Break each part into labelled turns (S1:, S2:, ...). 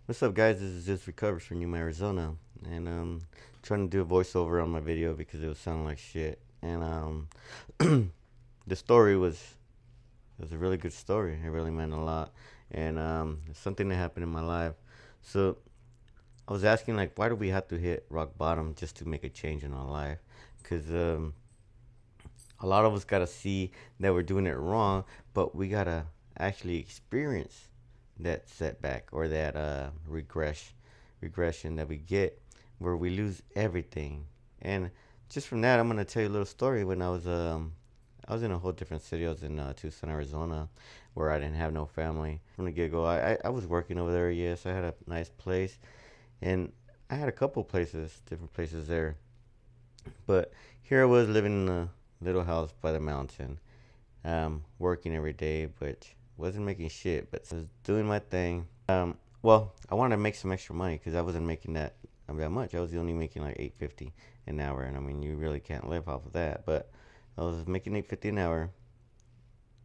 S1: What's up, guys? This is just Recovers from Yuma, Arizona, and trying to do a voiceover on my video because it was sounding like shit. And the story was a really good story. It really meant a lot, and it's something that happened in my life. So I was asking, like, why do we have to hit rock bottom just to make a change in our life? Because a lot of us gotta see that we're doing it wrong, but we gotta actually experience that setback or that regression that we get where we lose everything. And just from that, I'm gonna tell you a little story. When I was in a whole different city. I was in Tucson, Arizona, where I didn't have no family from the get go. I was working over there. Yes, I had a nice place, and I had a couple places, different places there. But here I was living in a little house by the mountain, working every day, but wasn't making shit. But I was doing my thing. Well, I wanted to make some extra money because I wasn't making that much. I was only making like 8.50 an hour, and I mean you really can't live off of that. But I was making 8.50 an hour,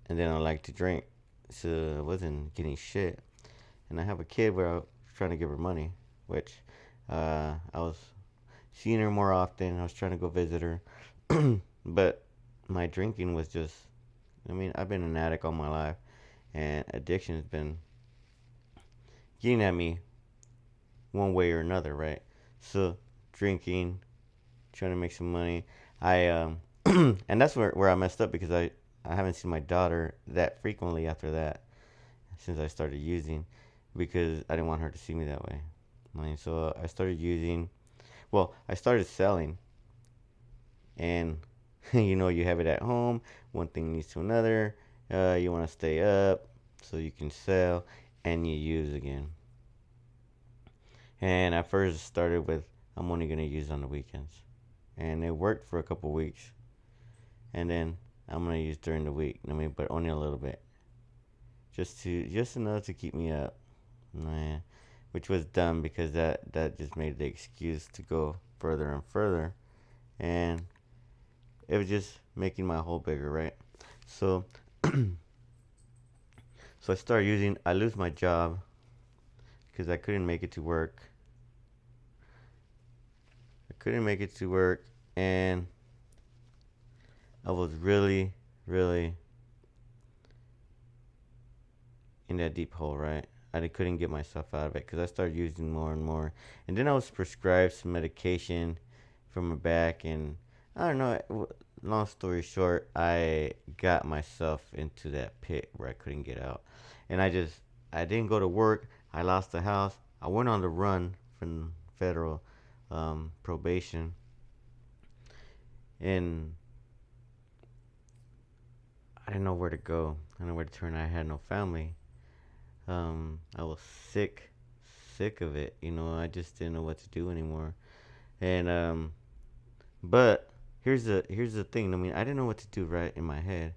S1: and then I like to drink, so I wasn't getting shit. And I have a kid where I was trying to give her money, which I was seeing her more often. I was trying to go visit her, but my drinking was just. I mean, I've been an addict all my life, and addiction has been getting at me one way or another, right? So, drinking, trying to make some money. I and that's where I messed up because I haven't seen my daughter that frequently after that since I started using because I didn't want her to see me that way. I mean, so I started using. Well, I started selling, and you have it at home. One thing leads to another. You want to stay up so you can sell and you use again. And I first started with I'm only gonna use on the weekends, and it worked for a couple weeks. And then I'm gonna use during the week. I mean, but only a little bit, just enough to keep me up. Nah, which was dumb because that just made the excuse to go further and further, and it was just making my hole bigger, right? So so I started using. I lose my job because I couldn't make it to work. I couldn't make it to work, and I was really, really in that deep hole, right? I couldn't get myself out of it because I started using more and more, and then I was prescribed some medication for my back, and I don't know. Long story short, I got myself into that pit where I couldn't get out, and I didn't go to work. I lost the house. I went on the run from federal probation, and I didn't know where to go. I didn't know where to turn. I had no family. I was sick of it. I just didn't know what to do anymore. And but here's the thing. I mean, I didn't know what to do right in my head,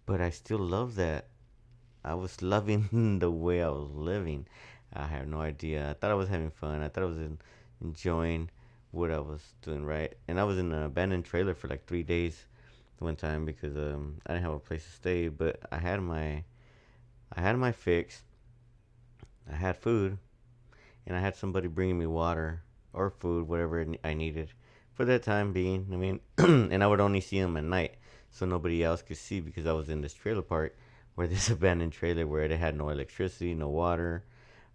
S1: but I still love that. I was loving the way I was living. I have no idea. I thought I was having fun. I thought I was enjoying what I was doing right. And I was in an abandoned trailer for like 3 days one time because I didn't have a place to stay. But I had my fix. I had food, and I had somebody bringing me water or food, whatever I needed for that time being. I mean, and I would only see them at night, so nobody else could see because I was in this trailer park where this abandoned trailer where they had no electricity, no water.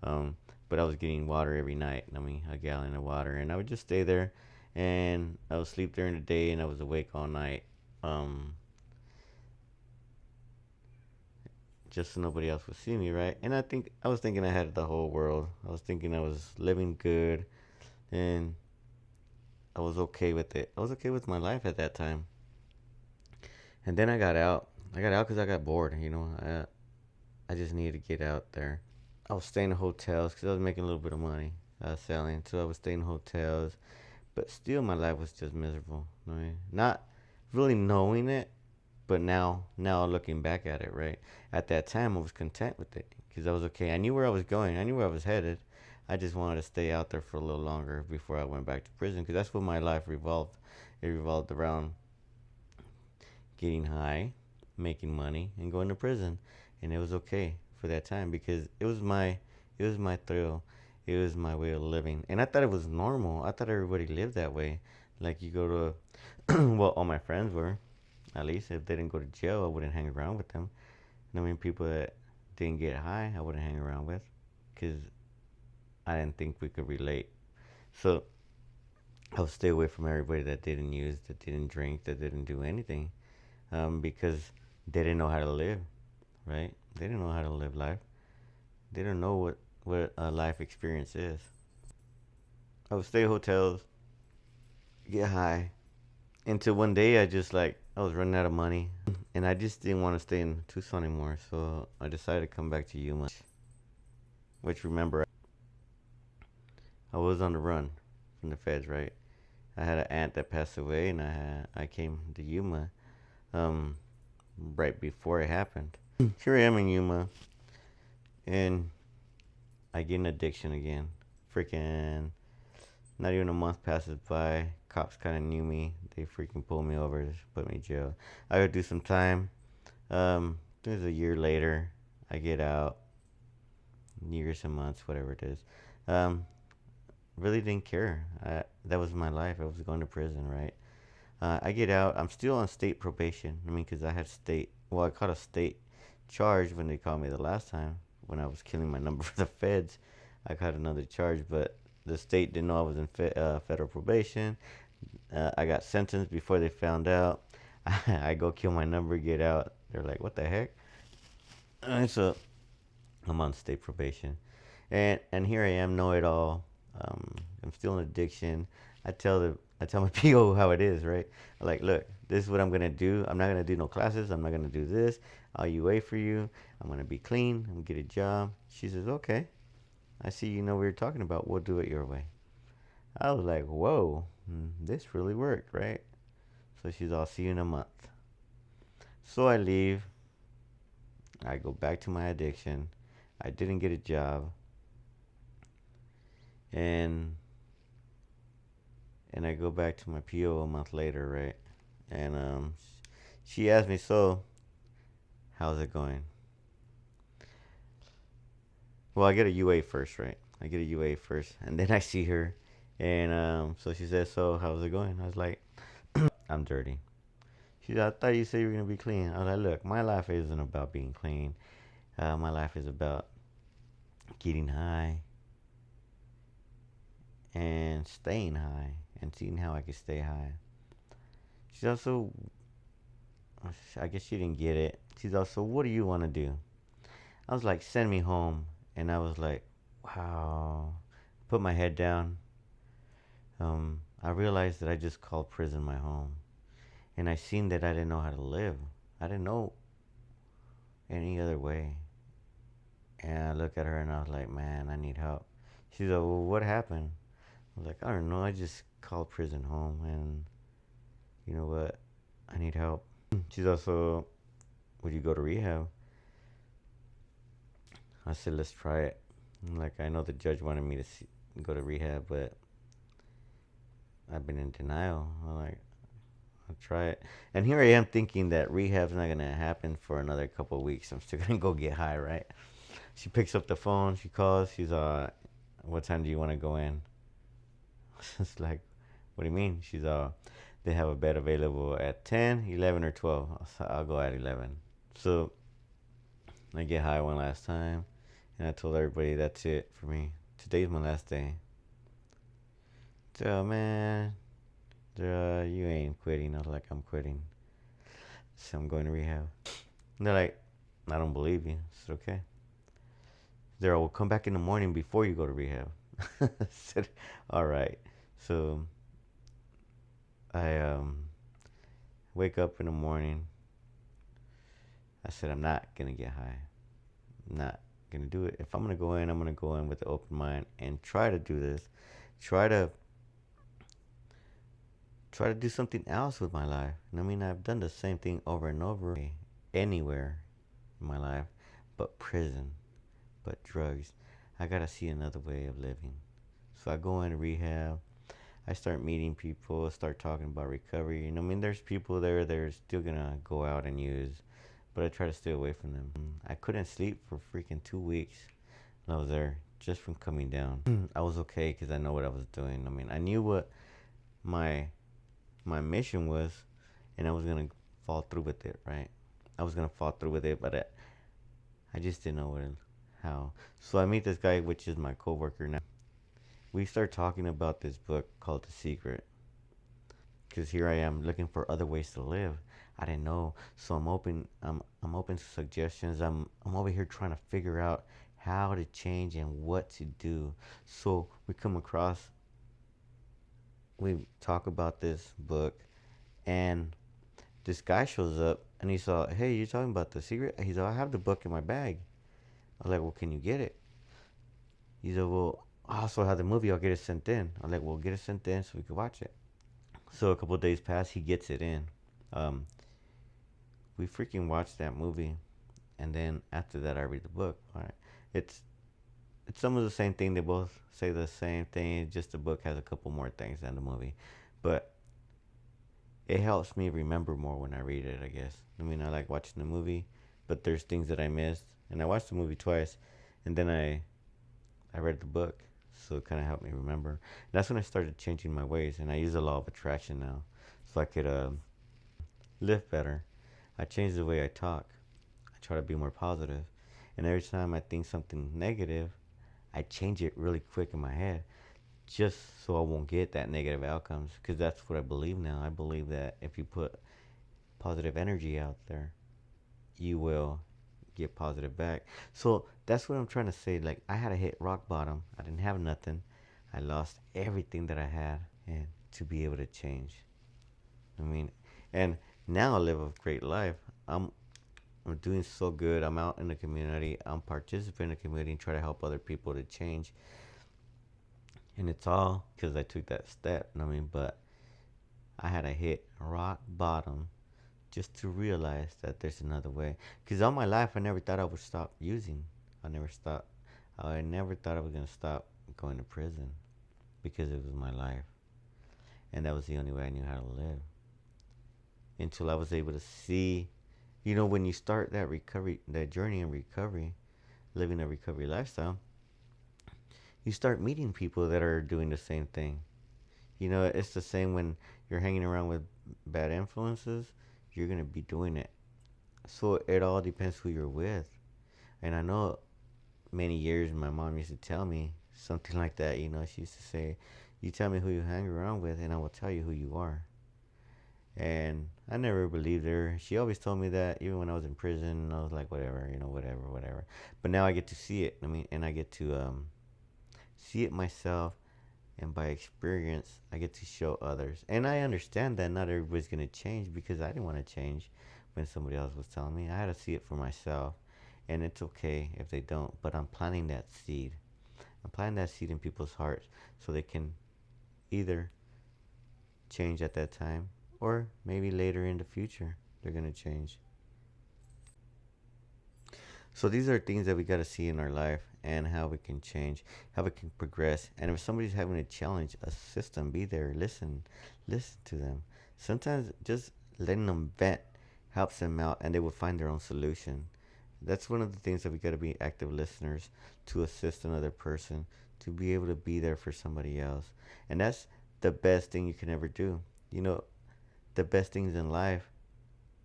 S1: Um, but I was getting water every night. I mean, a gallon of water, and I would just stay there, and I would sleep during the day, and I was awake all night. Um, just so nobody else would see me, right? And I was thinking I had the whole world. I was thinking I was living good, and I was okay with it. I was okay with my life at that time. And then I got out. I got out because I got bored. I just needed to get out there. I was staying in hotels because I was making a little bit of money selling. So I was staying in hotels, but still my life was just miserable. I mean, not really knowing it, but now looking back at it, right? At that time, I was content with it because I was okay. I knew where I was going. I knew where I was headed. I just wanted to stay out there for a little longer before I went back to prison because that's what my life revolved. It revolved around getting high, making money, and going to prison, and it was okay for that time because it was my thrill. It was my way of living, and I thought it was normal. I thought everybody lived that way. Like you go to, well, all my friends were. At least if they didn't go to jail, I wouldn't hang around with them. And I mean, people that didn't get high, I wouldn't hang around with, because I didn't think we could relate. So I would stay away from everybody that didn't use, that didn't drink, that didn't do anything, because they didn't know how to live, right? They didn't know how to live life. They don't know what a life experience is. I would stay at hotels, get high, until one day I just like I was running out of money, and I just didn't want to stay in Tucson anymore. So I decided to come back to Yuma, which remember I was on the run from the feds, right? I had an aunt that passed away, and I came to Yuma um, right before it happened. Here I am in Yuma, and I get an addiction again. Freaking, not even a month passes by. Cops kind of knew me. They freaking pulled me over, put me in jail. I would do some time. It was a year later. I get out. Years and months, whatever it is. Um, really didn't care. That was my life. I was going to prison, right? I get out. I'm still on state probation. I mean, because I had state. Well, I caught a state charge when they called me the last time when I was killing my number for the feds. I caught another charge, but the state didn't know I was in federal probation. I got sentenced before they found out. I go kill my number, get out. They're like, "What the heck?" So I'm on state probation, and here I am, know it all. I'm still in addiction. I tell my PO how it is, right? I'm like, look, this is what I'm gonna do. I'm not gonna do no classes. I'm not gonna do this. I'll UA for you. I'm gonna be clean. I'm gonna get a job. She says, okay. I see you know what you're talking about. We'll do it your way. I was like, whoa, this really worked, right? So she's all, see you in a month. So I leave. I go back to my addiction. I didn't get a job, and I go back to my PO a month later, right? And she asked me, so how's it going? Well, I get a UA first, right? I get a UA first, and then I see her, and so she says, so how's it going? I was like, I'm dirty. She said, I thought you said you were gonna be clean. I was like, look, my life isn't about being clean. My life is about getting high and staying high and seeing how I can stay high. She's also, I guess she didn't get it. She's also, what do you want to do? I was like, send me home. And I was like, wow. Put my head down. I realized that I just called prison my home. And I seen that I didn't know how to live. I didn't know any other way. And I look at her and I was like, man, I need help. She's like, well, what happened? I was like, I don't know. I just called prison home. And you know what? I need help. She's also, would you go to rehab? I said, let's try it. Like, I know the judge wanted me to go to rehab, but I've been in denial. I'm like, I'll try it. And here I am thinking that rehab's not going to happen for another couple of weeks. I'm still going to go get high, right? She picks up the phone. She calls. She's, what time do you want to go in? It's like, what do you mean? She's, they have a bed available at 10, 11, or 12. I'll go at 11. So I get high one last time. And I told everybody that's it for me. Today's my last day. So, man, you ain't quitting. I was like, I'm quitting. So I'm going to rehab. And they're like, I don't believe you. I said, okay. They're all, come back in the morning before you go to rehab. I said, all right. So I wake up in the morning. I said, I'm not going to get high. I'm not going to do it. If I'm going to go in, I'm going to go in with an open mind and try to do this. Try to do something else with my life. I mean, I've done the same thing over and over anywhere in my life, but prison, but drugs. I gotta see another way of living. So I go into rehab. I start meeting people, start talking about recovery. I mean, there's people there that are still gonna go out and use, but I try to stay away from them. I couldn't sleep for freaking 2 weeks. I was there just from coming down. I was okay because I know what I was doing. I mean, I knew what my my mission was, and I was gonna fall through with it, right? I was gonna fall through with it, but I just didn't know how. So I meet this guy, which is my coworker now. We start talking about this book called The Secret, because here I am looking for other ways to live. I didn't know, so I'm open. I'm open to suggestions. I'm over here trying to figure out how to change and what to do. So we come across, we talk about this book, and this guy shows up, and he's all, "Hey, you talking about The Secret?" He's all, "I have the book in my bag." I'm like, "Well, can you get it?" He's like, "Well, I also have the movie. I'll get it sent in." I'm like, "Well, get it sent in so we can watch it." So a couple of days pass. He gets it in. Um, we freaking watched that movie, and then after that, I read the book. All right, it's it's some of the same thing. They both say the same thing. Just the book has a couple more things than the movie, but it helps me remember more when I read it. I guess. I mean, I like watching the movie, but there's things that I missed, and I watched the movie twice, and then I read the book, so it kind of helped me remember. And that's when I started changing my ways, and I use the law of attraction now, so I could live better. I change the way I talk. I try to be more positive, and every time I think something negative, I change it really quick in my head, just so I won't get that negative outcomes. Because that's what I believe now. I believe that if you put positive energy out there, you will get positive back. So that's what I'm trying to say. Like, I had to hit rock bottom. I didn't have nothing. I lost everything that I had, and to be able to change. I mean, and now I live a great life. I'm I'm doing so good. I'm out in the community. I'm participating in the community and try to help other people to change. And it's all because I took that step. I mean, but I had to hit rock bottom just to realize that there's another way. Because all my life, I never thought I would stop using. I never stopped. I never thought I was gonna stop going to prison because it was my life, and that was the only way I knew how to live. Until I was able to see, when you start that recovery, that journey in recovery, living a recovery lifestyle, you start meeting people that are doing the same thing. It's the same when you're hanging around with bad influences, you're gonna be doing it. So it all depends who you're with. And I know many years my mom used to tell me something like that. She used to say, "You tell me who you hang around with, and I will tell you who you are." And I never believed her. She always told me that, even when I was in prison. I was like, whatever, whatever, whatever. But now I get to see it. I mean, and I get to see it myself, and by experience, I get to show others. And I understand that not everybody's gonna change, because I didn't want to change when somebody else was telling me. I had to see it for myself, and it's okay if they don't. But I'm planting that seed. I'm planting that seed in people's hearts so they can either change at that time, or maybe later in the future they're gonna change. So these are things that we got to see in our life, and how we can change, how we can progress. And if somebody's having a challenge, assist them, be there, listen to them. Sometimes just letting them vent helps them out, and they will find their own solution. That's one of the things that we got to be active listeners, to assist another person, to be able to be there for somebody else. And that's the best thing you can ever do. You know, the best things in life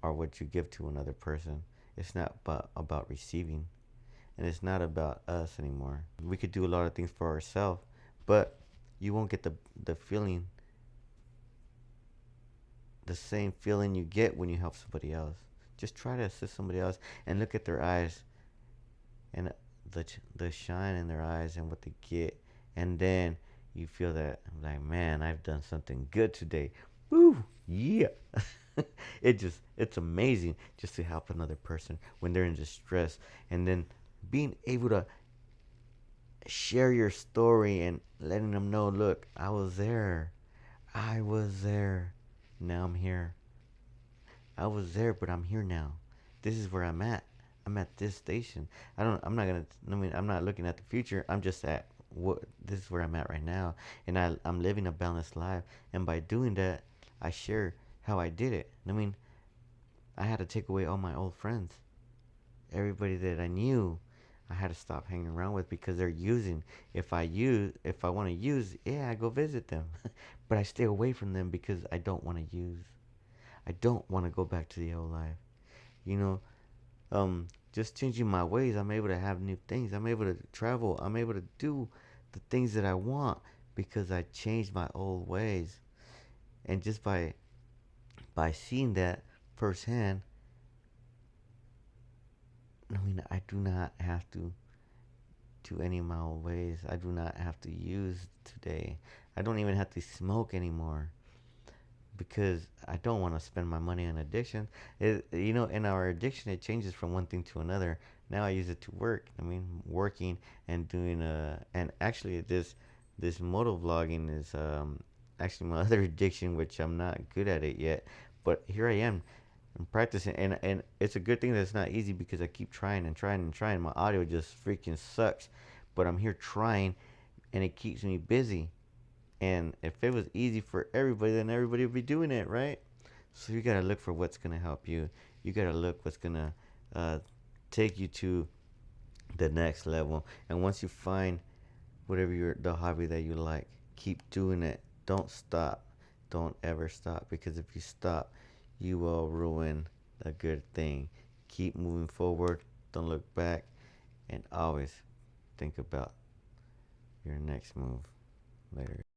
S1: are what you give to another person. It's not about receiving, and it's not about us anymore. We could do a lot of things for ourselves, but you won't get the feeling, the same feeling you get when you help somebody else. Just try to assist somebody else, and look at their eyes, and the shine in their eyes and what they get, and then you feel that, like, man, I've done something good today. Woo, yeah. It's amazing just to help another person when they're in distress, and then being able to share your story and letting them know, look, I was there, now I'm here. I was there, but I'm here now. This is where I'm at. I'm at this station. I'm not gonna. I mean, I'm not looking at the future. I'm just at what. This is where I'm at right now, and I'm living a balanced life. And by doing that, I share how I did it. I mean, I had to take away all my old friends, everybody that I knew. I had to stop hanging around with because they're using. If I want to use, yeah, I go visit them, but I stay away from them because I don't want to use. I don't want to go back to the old life. You know, just changing my ways, I'm able to have new things. I'm able to travel. I'm able to do the things that I want because I changed my old ways. And just by seeing that firsthand, I mean, I do not have to do any of my old ways. I do not have to use today. I don't even have to smoke anymore because I don't want to spend my money on addiction. In our addiction, it changes from one thing to another. Now I use it to work. I mean, working and doing and actually this moto vlogging is actually my other addiction, which I'm not good at it yet. But here I am. I'm practicing, and it's a good thing that it's not easy because I keep trying and trying and trying. My audio just freaking sucks, but I'm here trying, and it keeps me busy. And if it was easy for everybody, then everybody would be doing it, right? So you gotta look for what's gonna help you. You gotta look what's gonna uh, take you to the next level. And once you find whatever the hobby that you like, keep doing it. Don't stop. Don't ever stop because if you stop, you will ruin a good thing. Keep moving forward. Don't look back, and always think about your next move. Later.